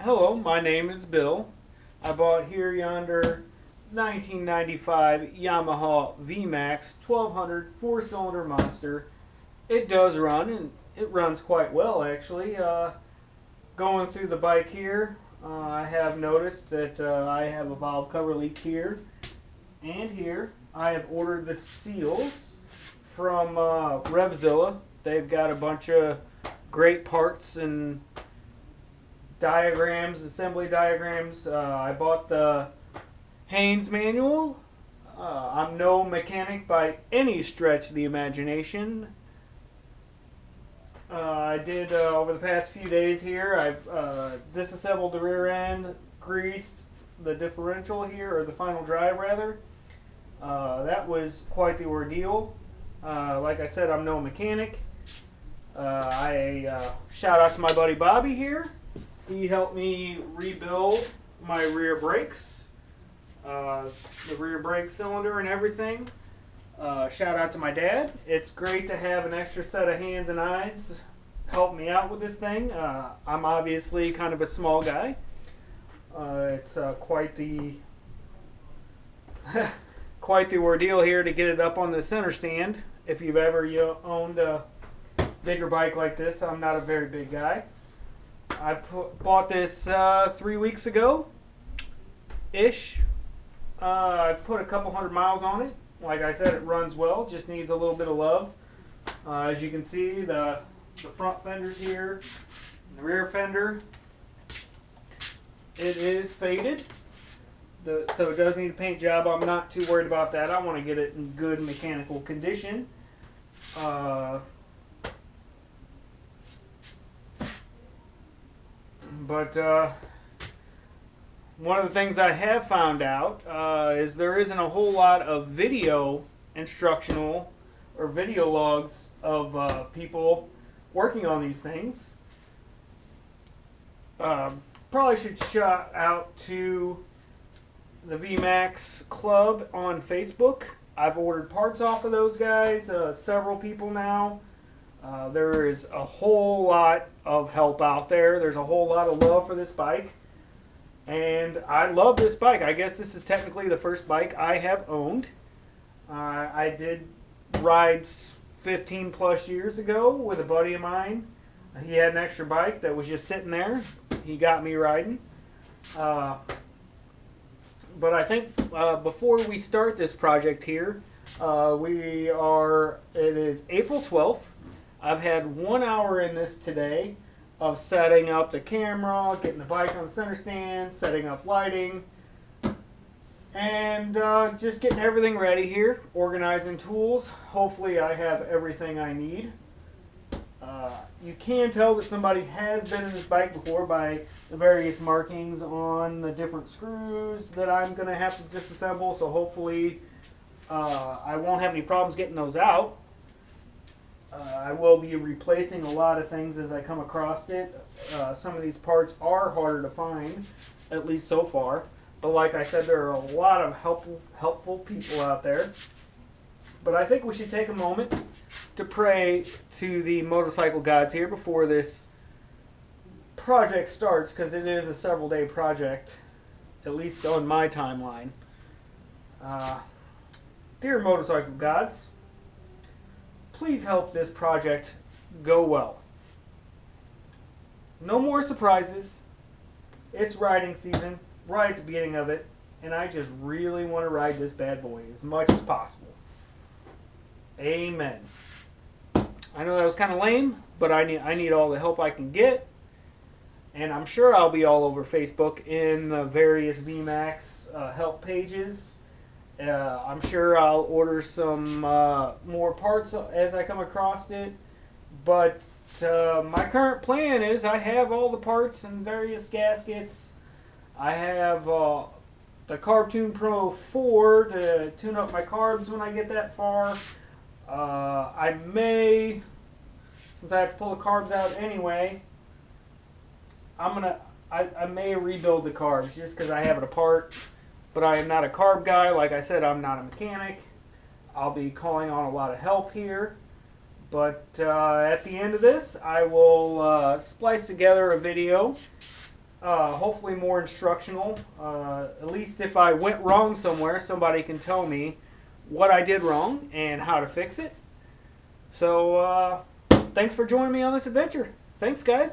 Hello, my name is Bill. I bought here yonder 1995 Yamaha Vmax 1200 four-cylinder monster. It does run, and it runs quite well actually. Going through the bike here, I have noticed that I have a valve cover leak here and here. I have ordered the seals from Revzilla. They've got a bunch of great parts and diagrams, assembly diagrams. I bought the Haynes manual. I'm no mechanic by any stretch of the imagination. I did over the past few days here. I've disassembled the rear end, greased the differential here, or the final drive rather. That was quite the ordeal. Like I said, I'm no mechanic. I shout out to my buddy Bobby here. He helped me rebuild my rear brakes, the rear brake cylinder and everything. Shout out to my dad. It's great to have an extra set of hands and eyes help me out with this thing. I'm obviously kind of a small guy. It's quite the quite the ordeal here to get it up on the center stand. If you've ever owned a bigger bike like this, I'm not a very big guy. I bought this 3 weeks ago ish. I put a couple hundred miles on it. Like I said, it runs well, just needs a little bit of love. As you can see, the front fender's here, the rear fender, it is faded, so it does need a paint job. I'm not too worried about that. I want to get it in good mechanical condition. But one of the things I have found out is there isn't a whole lot of video instructional or video logs of people working on these things. Probably should shout out to the Vmax Club on Facebook. I've ordered parts off of those guys, several people now. There is a whole lot of help out there. There's a whole lot of love for this bike. And I love this bike. I guess this is technically the first bike I have owned. I did ride 15 plus years ago with a buddy of mine. He had an extra bike that was just sitting there. He got me riding. But I think before we start this project here, it is April 12th. I've had 1 hour in this today of setting up the camera, getting the bike on the center stand, setting up lighting, and just getting everything ready here, organizing tools. Hopefully I have everything I need. You can tell that somebody has been in this bike before by the various markings on the different screws that I'm going to have to disassemble, so hopefully I won't have any problems getting those out. I will be replacing a lot of things as I come across it. Some of these parts are harder to find, at least so far. But like I said, there are a lot of helpful people out there. But I think we should take a moment to pray to the motorcycle gods here before this project starts, because it is a several day project, at least on my timeline. Dear motorcycle gods, please help this project go well. No more surprises. It's riding season, right at the beginning of it, and I just really want to ride this bad boy as much as possible. Amen. I know that was kind of lame, but I need all the help I can get, and I'm sure I'll be all over Facebook in the various Vmax help pages. I'm sure I'll order some more parts as I come across it, but my current plan is I have all the parts and various gaskets. I have the Carb Tune Pro 4 to tune up my carbs when I get that far. I may, since I have to pull the carbs out anyway, I may rebuild the carbs just because I have it apart. But I am not a carb guy. Like I said, I'm not a mechanic. I'll be calling on a lot of help here. But at the end of this, I will splice together a video hopefully more instructional. At least if I went wrong somewhere, somebody can tell me what I did wrong and how to fix it. So thanks for joining me on this adventure. Thanks, guys.